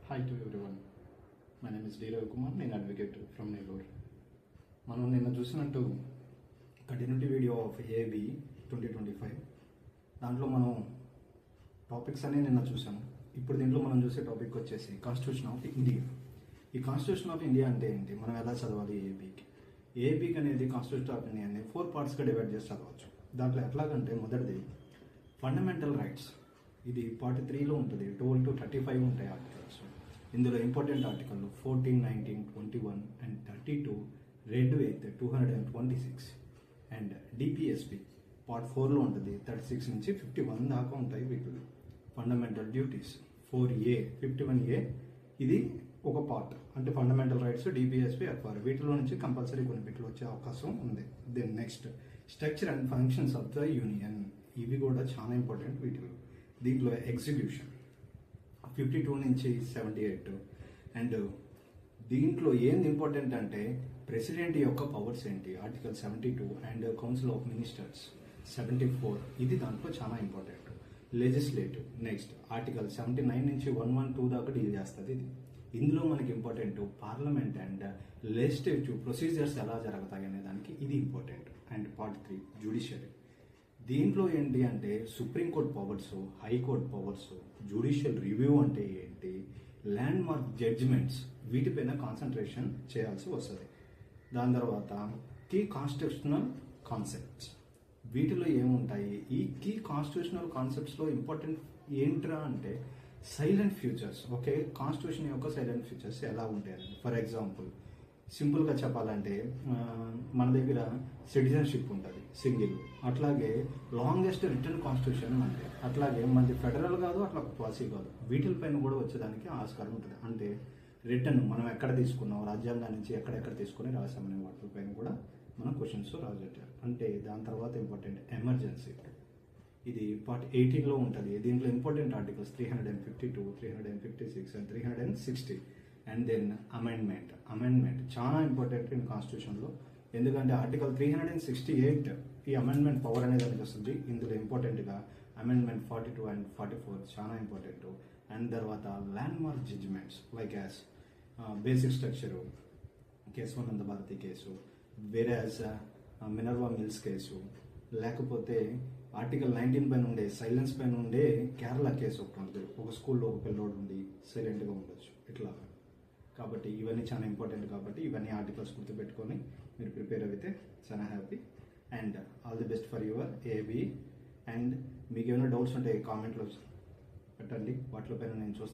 Hi to everyone. My name is D. Ravi Kumar. నేను advocate from Nellore. మనం నిన్న చూసినట్టు కంటిన్యూటీ వీడియో ఆఫ్ ఏబి 2025 దాంట్లో మనం టాపిక్స్ అనే నిన్న చూసాము. ఇప్పుడు దీంట్లో మనం చూసే టాపిక్ వచ్చేసి కాన్స్టిట్యూషన్ ఆఫ్ ఇండియా. ఈ కాన్స్టిట్యూషన్ ఆఫ్ ఇండియా అంటే ఏంటి, మనం ఎలా చదవాలి ఏబీకి అనేది కాన్స్టిట్యూషన్ ఆఫ్ ఇండియాని 4 పార్ట్స్గా డివైడ్ చేసి చదవచ్చు. దాంట్లో ఎట్లాగంటే మొదటిది ఫండమెంటల్ రైట్స్. ఇది పార్ట్ 3లో ఉంటుంది. 12 to 35 ఉంటాయి ఆర్టికల్స్. ఇందులో important article 14, 19, 21 and 32 read with 226 and DPSP part 4లో ఉంటుంది. 36 నుంచి 51 దాకా ఉంటాయి వీటిలో. ఫండమెంటల్ డ్యూటీస్ 4A 51A ఇది ఒక పార్ట్, అంటే ఫండమెంటల్ రైట్స్, డిపిఎస్పి, ఎఫ్ఆర్ వీటిలో నుంచి కంపల్సరీ కొన్ని బిట్లు వచ్చే అవకాశం ఉంది. Then next structure and functions of the union. ఇవి కూడా చాలా ఇంపార్టెంట్ వీటిలో. దీంట్లో ఎగ్జిక్యూషన్ 52 నుంచి 78 అండ్ దీంట్లో ఏంది ఇంపార్టెంట్ అంటే ప్రెసిడెంట్ యొక్క పవర్స్ ఏంటి, article 72 and council of ministers 74 ఇది దాంట్లో చాలా ఇంపార్టెంట్. లెజిస్లేటివ్ నెక్స్ట్ ఆర్టికల్ 79 నుంచి 112 దాకా డీల్ చేస్తుంది. ఇది ఇందులో మనకి important parliament and legislative procedures ఎలా జరుగుతాయి అనే దానికి ఇది ఇంపార్టెంట్. And part 3 judiciary. దీంట్లో ఏంటి అంటే supreme court powers, high court powers, judicial review అంటే ఏంటి, ల్యాండ్ మార్క్ జడ్జిమెంట్స్ వీటిపైన కాన్సన్ట్రేషన్ చేయాల్సి వస్తుంది. దాని తర్వాత కీ కాన్స్టిట్యూషనల్ కాన్సెప్ట్స్. వీటిలో ఏముంటాయి, ఈ కీ కాన్స్టిట్యూషనల్ కాన్సెప్ట్స్లో ఇంపార్టెంట్ ఏంట్రా అంటే సైలెంట్ ఫ్యూచర్స్. ఓకే, కాన్స్టిట్యూషన్ యొక్క సైలెంట్ ఫ్యూచర్స్ ఎలా ఉంటాయని. ఫర్ ఎగ్జాంపుల్ సింపుల్గా చెప్పాలంటే మన దగ్గర సిటిజన్షిప్ ఉంటుంది సింగిల్, అట్లాగే లాంగెస్ట్ రిటర్న్ కాన్స్టిట్యూషన్ అంటే, అట్లాగే మనది ఫెడరల్ కాదు, అట్లా పాలసీ కాదు, వీటిపైన కూడా వచ్చేదానికి ఆస్కారం ఉంటుంది. అంటే రిటర్న్ మనం ఎక్కడ తీసుకున్నాం, రాజ్యాంగం నుంచి ఎక్కడెక్కడ తీసుకుని రాసామనే వాటిపైన కూడా మనం క్వశ్చన్స్ రాజెట్టారు. అంటే దాని తర్వాత ఇంపార్టెంట్ ఎమర్జెన్సీ. ఇది పార్ట్ 18లో ఉంటుంది. దీంట్లో important articles 352, 356 and 360 and then amendment చాలా ఇంపార్టెంట్ ఇన్ కాన్స్టిట్యూషన్లో. ఎందుకంటే ఆర్టికల్ 368 ఈ అమెండ్మెంట్ పవర్ అనేది దానికి వస్తుంది. ఇందులో ఇంపార్టెంట్గా అమెండ్మెంట్ 42 అండ్ 44 చాలా ఇంపార్టెంట్. అండ్ తర్వాత landmark judgments like as basic structure, Kesavananda Bharati case, వేరే యాజ్ మినర్వా మిల్స్ కేసు, లేకపోతే ఆర్టికల్ 19 పైన ఉండే సైలెన్స్ పైన ఉండే కేరళ కేసు ఒకటి ఉంటుంది. ఒక స్కూల్లో ఒక పిల్లోడు ఉండి సైలెంట్గా ఉండొచ్చు ఇట్లా. కాబట్టి ఇవన్నీ చాలా ఇంపార్టెంట్. కాబట్టి ఇవన్నీ ఆర్టికల్స్ గుర్తుపెట్టుకొని మీరు ప్రిపేర్ అయితే చాలా happy. And all the best for your AB. And మీకు ఏమైనా డౌట్స్ ఉంటే కామెంట్లో పెట్టండి, వాటిపైన నేను చూస్తాను.